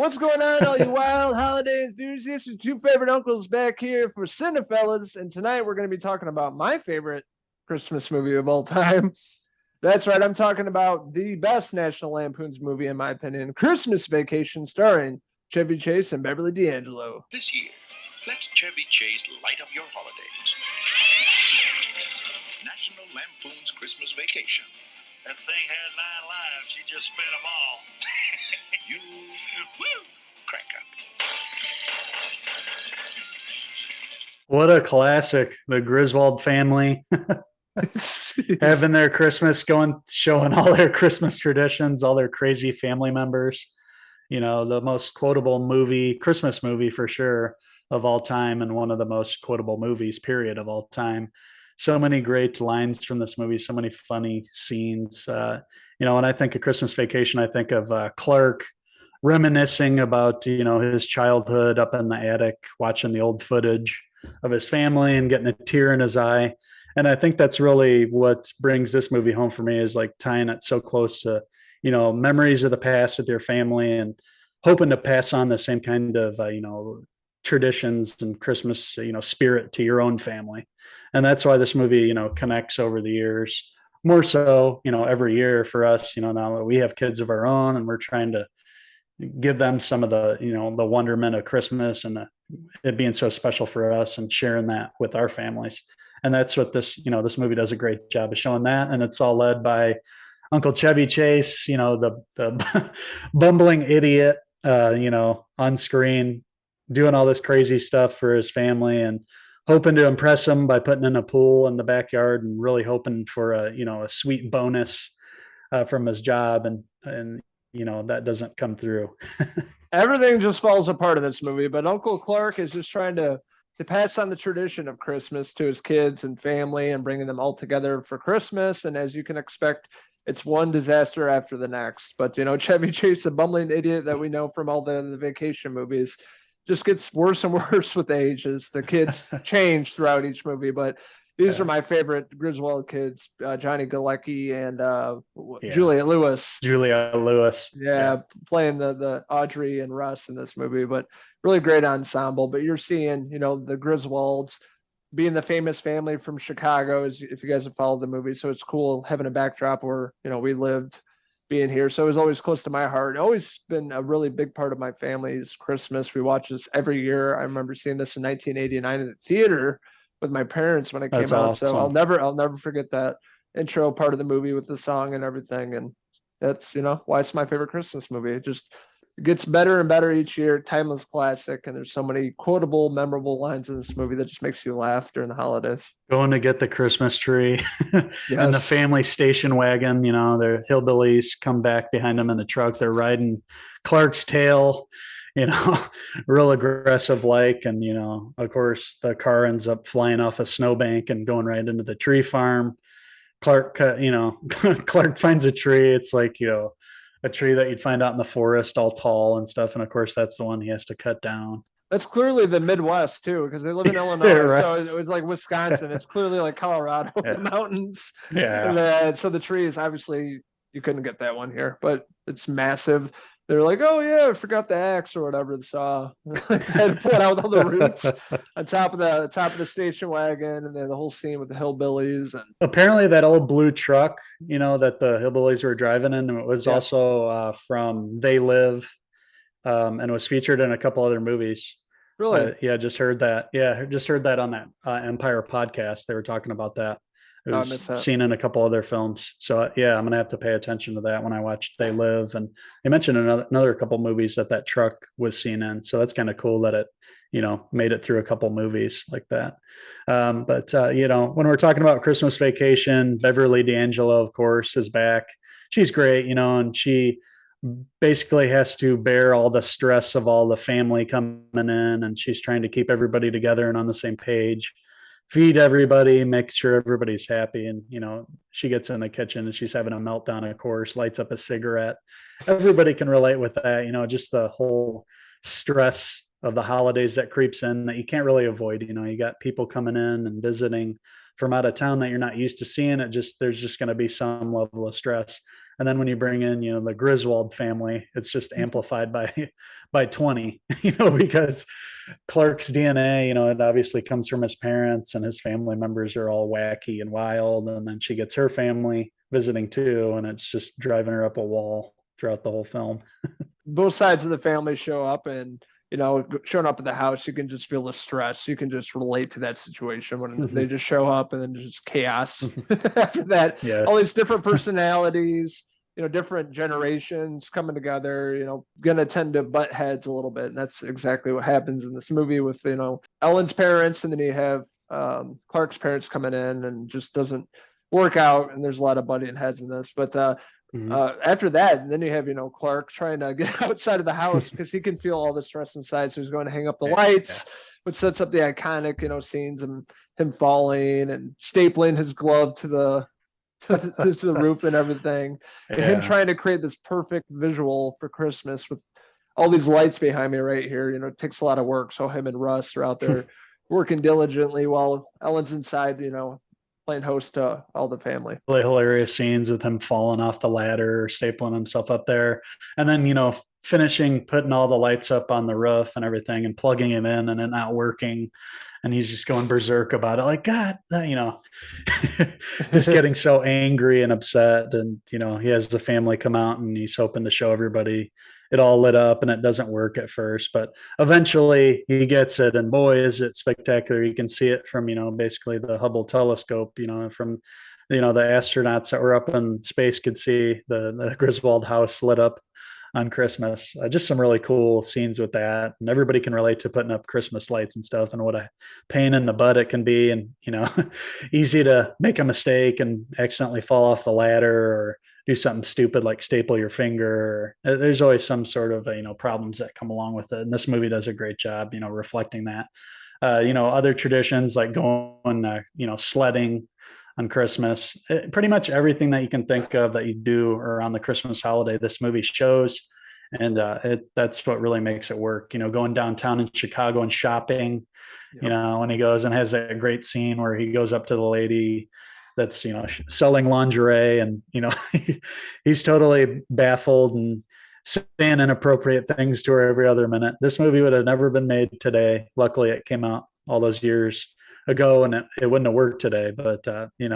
What's going on, all you wild holiday enthusiasts? Your two favorite uncles back here for CinePhellas, and tonight we're going to be talking about my favorite Christmas movie of all time. That's right, I'm talking about the best National Lampoon's movie, in my opinion, Christmas Vacation, starring Chevy Chase and Beverly D'Angelo. This year, let Chevy Chase light up your holidays. National Lampoon's Christmas Vacation. That thing had 9 lives. She just spent them all. You woo, crack up. What a classic. The Griswold family having their Christmas, showing all their Christmas traditions, all their crazy family members. You know, the most quotable Christmas movie for sure of all time, and one of the most quotable movies, period, of all time. So many great lines from this movie, so many funny scenes. When I think of Christmas Vacation, I think of Clark reminiscing about, his childhood up in the attic, watching the old footage of his family and getting a tear in his eye. And I think that's really what brings this movie home for me, is like tying it so close to, memories of the past with your family, and hoping to pass on the same kind of, traditions and Christmas, spirit to your own family. And that's why this movie, connects over the years more so, every year for us, now that we have kids of our own and we're trying to give them some of the, the wonderment of Christmas and it being so special for us, and sharing that with our families. And that's what this movie does a great job of showing that. And it's all led by Uncle Chevy Chase, the bumbling idiot, on screen, doing all this crazy stuff for his family and hoping to impress them by putting in a pool in the backyard, and really hoping for a sweet bonus from his job. And that doesn't come through. Everything just falls apart in this movie, but Uncle Clark is just trying to pass on the tradition of Christmas to his kids and family, and bringing them all together for Christmas. And as you can expect, it's one disaster after the next. But, Chevy Chase, the bumbling idiot that we know from all the vacation movies, just gets worse and worse with age as the kids change throughout each movie. But these are my favorite Griswold kids, Johnny Galecki and Julia Lewis. Playing the Audrey and Russ in this movie. But really great ensemble. But you're seeing, the Griswolds being the famous family from Chicago, if you guys have followed the movie. So it's cool having a backdrop where, we lived, being here. So it was always close to my heart. Always been a really big part of my family's Christmas. We watch this every year. I remember seeing this in 1989 in the theater with my parents when it came out. So I'll never forget that intro part of the movie with the song and everything. And that's, why it's my favorite Christmas movie. It just gets better and better each year. Timeless classic. And there's so many quotable, memorable lines in this movie that just makes you laugh during the holidays. Going to get the Christmas tree and the family station wagon, their hillbillies come back behind them in the truck. They're riding Clark's tail, real aggressive like. And, of course, the car ends up flying off a snowbank and going right into the tree farm. Clark finds a tree. It's like, a tree that you'd find out in the forest, all tall and stuff. And of course, that's the one he has to cut down. That's clearly the Midwest too, because they live in Illinois. Right. So it was like Wisconsin. It's clearly like Colorado, the mountains. Yeah. And so the trees, obviously, you couldn't get that one here, but it's massive. They're like, oh yeah, I forgot the axe or whatever, the saw. And put out all the roots on top of the station wagon, and then the whole scene with the hillbillies. And apparently that old blue truck, that the hillbillies were driving in, it was also from They Live, and was featured in a couple other movies. Really? Just heard that. Yeah, just heard that on that Empire podcast. They were talking about that. It was seen in a couple other films. So I'm going to have to pay attention to that when I watch They Live. And they mentioned another couple movies that truck was seen in. So that's kind of cool that it, made it through a couple movies like that. But when we're talking about Christmas Vacation, Beverly D'Angelo, of course, is back. She's great, and she basically has to bear all the stress of all the family coming in, and she's trying to keep everybody together and on the same page. Feed everybody, make sure everybody's happy. And, she gets in the kitchen and she's having a meltdown, of course, lights up a cigarette. Everybody can relate with that, just the whole stress of the holidays that creeps in that you can't really avoid. You got people coming in and visiting from out of town that you're not used to seeing. There's just going to be some level of stress. And then when you bring in, the Griswold family, it's just amplified by 20, because Clark's DNA, it obviously comes from his parents, and his family members are all wacky and wild. And then she gets her family visiting too, and it's just driving her up a wall throughout the whole film. Both sides of the family show up, and showing up at the house, you can just feel the stress. You can just relate to that situation when they just show up, and then just chaos after that. Yes. All these different personalities, different generations coming together, gonna tend to butt heads a little bit. And that's exactly what happens in this movie with, Ellen's parents, and then you have Clark's parents coming in, and just doesn't work out. And there's a lot of butting heads in this. But after that, then you have, Clark trying to get outside of the house because he can feel all the stress inside. So he's going to hang up the lights, which sets up the iconic, scenes of him falling and stapling his glove to the roof and everything. And him trying to create this perfect visual for Christmas with all these lights behind me right here. It takes a lot of work. So him and Russ are out there working diligently while Ellen's inside, playing host to all the family. Really hilarious scenes with him falling off the ladder, stapling himself up there, and then finishing putting all the lights up on the roof and everything, and plugging it in, and it not working, and he's just going berserk about it, like, God, just getting so angry and upset. And he has the family come out, and he's hoping to show everybody it all lit up, and it doesn't work at first, but eventually he gets it, and boy, is it spectacular. You can see it from, basically the Hubble telescope, from, the astronauts that were up in space could see the Griswold house lit up on Christmas. Just some really cool scenes with that. And everybody can relate to putting up Christmas lights and stuff, and what a pain in the butt it can be. And, easy to make a mistake and accidentally fall off the ladder, or do something stupid like staple your finger. There's always some sort of, problems that come along with it. And this movie does a great job, reflecting that. Other traditions like going, sledding on Christmas, pretty much everything that you can think of that you do around the Christmas holiday, this movie shows. And that's what really makes it work. Going downtown in Chicago and shopping, when he goes and has that great scene where he goes up to the lady that's, selling lingerie, and, he's totally baffled and saying inappropriate things to her every other minute. This movie would have never been made today. Luckily, it came out all those years ago, and it wouldn't have worked today. But,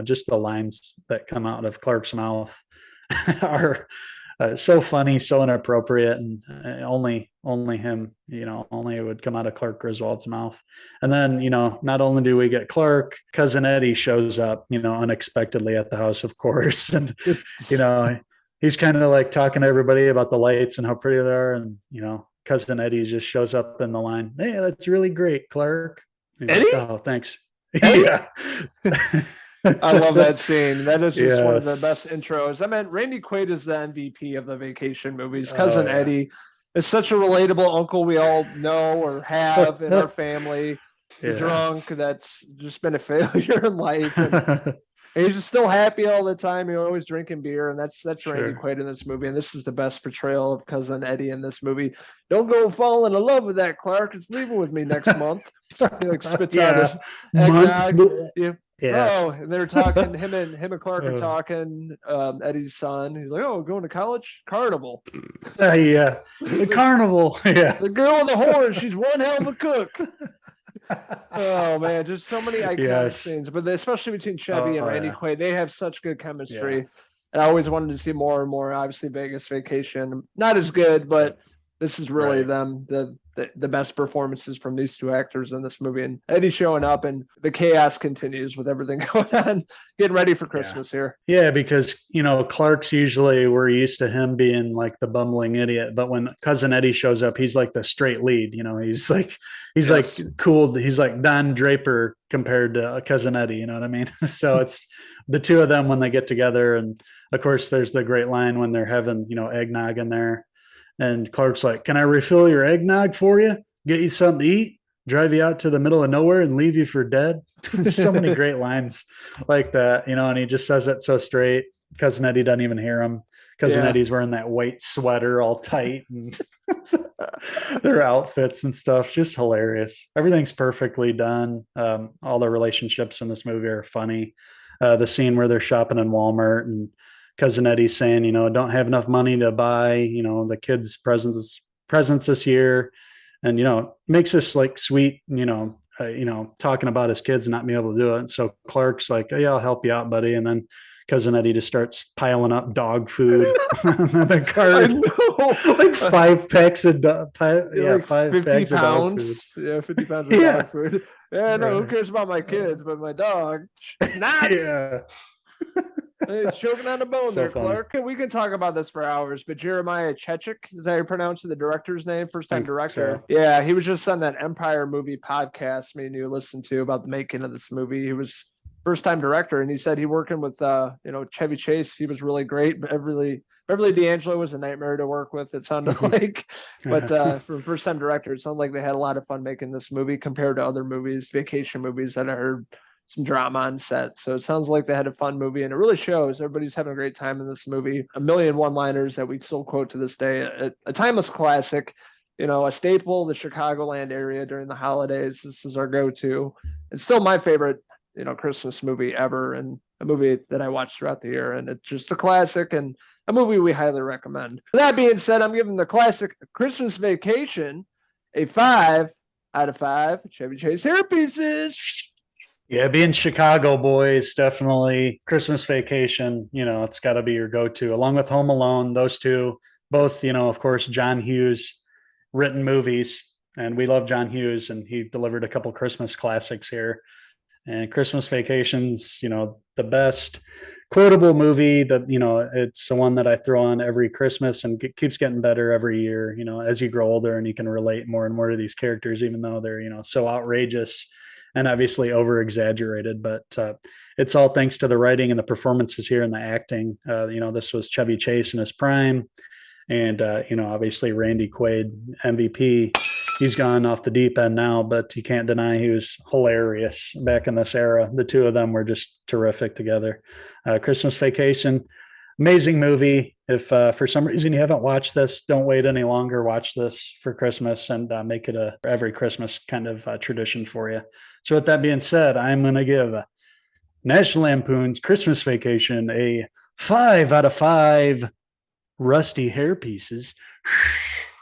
just the lines that come out of Clark's mouth are so funny, so inappropriate, and only him, only it would come out of Clark Griswold's mouth. And then, not only do we get Clark, cousin Eddie shows up, unexpectedly at the house, of course. And, he's kind of like talking to everybody about the lights and how pretty they are. And, cousin Eddie just shows up in the line. Hey, that's really great, Clark. Eddie? Like, oh, thanks. Yeah. I love that scene. That is just one of the best intros. I mean, Randy Quaid is the MVP of the vacation movies. Cousin Eddie is such a relatable uncle we all know or have in our family. Drunk, that's just been a failure in life. And he's just still happy all the time. He's always drinking beer, and that's Randy Quaid in this movie. And this is the best portrayal of cousin Eddie in this movie. Don't go fall in love with that, Clark. It's leaving with me next month. He like spits out his eggnog. Oh, and they're talking. Him and Clark are talking. Eddie's son. He's like, "Oh, going to college? Carnival." The carnival. Yeah, the girl on the horse. She's one hell of a cook. Oh man, just so many iconic scenes, but especially between Chevy and Randy Quaid, they have such good chemistry. And I always wanted to see more and more. Obviously, Vegas Vacation, not as good, but this is really them the best performances from these two actors in this movie. And Eddie showing up, and the chaos continues with everything going on, getting ready for Christmas here. Yeah, because Clark's usually, we're used to him being like the bumbling idiot, but when cousin Eddie shows up, he's like the straight lead. He's like cool. He's like Don Draper compared to cousin Eddie. You know what I mean? So it's the two of them when they get together, and of course there's the great line when they're having eggnog in there. And Clark's like, "Can I refill your eggnog for you? Get you something to eat? Drive you out to the middle of nowhere and leave you for dead?" So many great lines like that, and he just says it so straight. Cousin Eddie doesn't even hear him. Cousin Eddie's wearing that white sweater all tight, and their outfits and stuff, just hilarious. Everything's perfectly done. All the relationships in this movie are funny. The scene where they're shopping in Walmart and cousin Eddie's saying, don't have enough money to buy, the kids presents this year. And, makes this like sweet, talking about his kids and not being able to do it. And so Clark's like, oh, yeah, I'll help you out, buddy. And then cousin Eddie just starts piling up dog food on the cart. Like 5 packs of like 5 50 bags pounds. of dog food. Yeah, 50 pounds of dog food. Yeah, no, who cares about my kids, but my dog. Not. Yeah. He's choking on the bone So there, funny. Clark. We can talk about this for hours, but Jeremiah Chechik, is that how you pronounce it, the director's name? First time Think director. so. Yeah, he was just on that Empire movie podcast me and you listened to about the making of this movie. He was first time director, and he said he working with Chevy Chase. He was really great. Beverly D'Angelo was a nightmare to work with, it sounded like. But for first time director, it sounded like they had a lot of fun making this movie compared to other movies, vacation movies that I heard some drama on set. So it sounds like they had a fun movie, and it really shows. Everybody's having a great time in this movie. A million one-liners that we still quote to this day. A timeless classic, a staple of the Chicagoland area during the holidays. This is our go-to. It's still my favorite, Christmas movie ever, and a movie that I watch throughout the year. And it's just a classic and a movie we highly recommend. That being said, I'm giving the classic Christmas Vacation a 5 out of 5 Chevy Chase hair pieces. Yeah, being Chicago boys, definitely Christmas Vacation, it's got to be your go-to, along with Home Alone. Those two, both, of course, John Hughes written movies, and we love John Hughes, and he delivered a couple Christmas classics here. And Christmas Vacation's, the best quotable movie that, it's the one that I throw on every Christmas, and it keeps getting better every year, as you grow older and you can relate more and more to these characters, even though they're, so outrageous and obviously over exaggerated, but it's all thanks to the writing and the performances here and the acting. This was Chevy Chase in his prime, and obviously Randy Quaid, MVP. He's gone off the deep end now, but you can't deny he was hilarious back in this era. The two of them were just terrific together. Christmas Vacation, amazing movie. If for some reason you haven't watched this, don't wait any longer. Watch this for Christmas and make it a every Christmas kind of tradition for you. So with that being said, I'm going to give National Lampoon's Christmas Vacation a 5 out of 5 rusty hair pieces.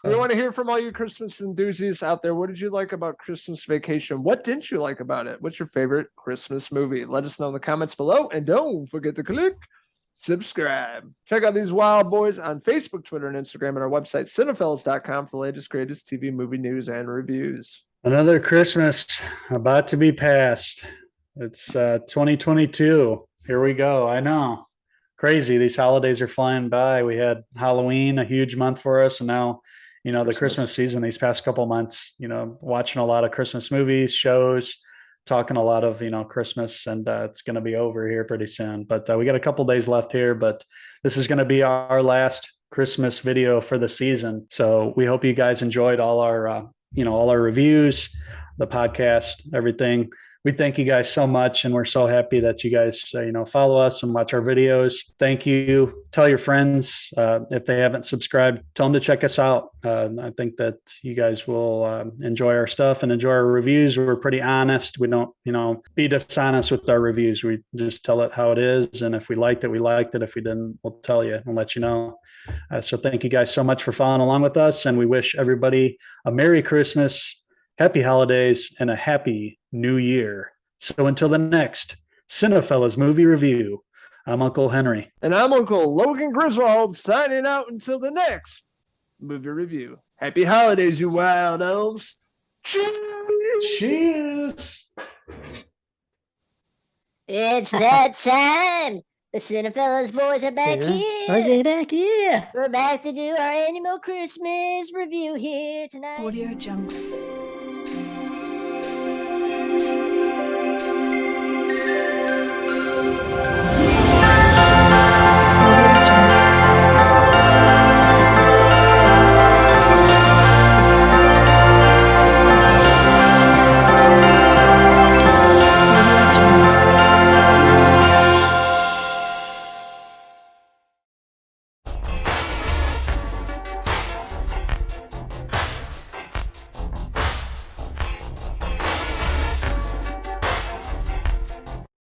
We want to hear from all you Christmas enthusiasts out there. What did you like about Christmas Vacation? What didn't you like about it? What's your favorite Christmas movie? Let us know in the comments below, and don't forget to click subscribe. Check out these wild boys on Facebook, Twitter, and Instagram, and our website, CinePhellas.com, for the latest, greatest TV movie news and reviews. Another Christmas about to be passed. It's 2022. Here we go. I know. Crazy. These holidays are flying by. We had Halloween, a huge month for us, and now, the Christmas season these past couple months, watching a lot of Christmas movies, shows, talking a lot of, Christmas, and it's going to be over here pretty soon. But we got a couple days left here, but this is going to be our last Christmas video for the season. So we hope you guys enjoyed all our, all our reviews, the podcast, everything. We thank you guys so much, and we're so happy that you guys, follow us and watch our videos. Thank you. Tell your friends if they haven't subscribed. Tell them to check us out. I think that you guys will enjoy our stuff and enjoy our reviews. We're pretty honest. We don't, be dishonest with our reviews. We just tell it how it is, and if we liked it, we liked it. If we didn't, we'll tell you and let you know. So thank you guys so much for following along with us, and we wish everybody a Merry Christmas, Happy Holidays, and a Happy New Year. So until the next CinePhellas movie review, I'm Uncle Henry. And I'm Uncle Logan Griswold, signing out until the next movie review. Happy holidays, you wild elves. Cheers! Cheers! It's that time. The CinePhellas boys are back here. Back here. We're back to do our annual Christmas review here tonight. Audio Jungle.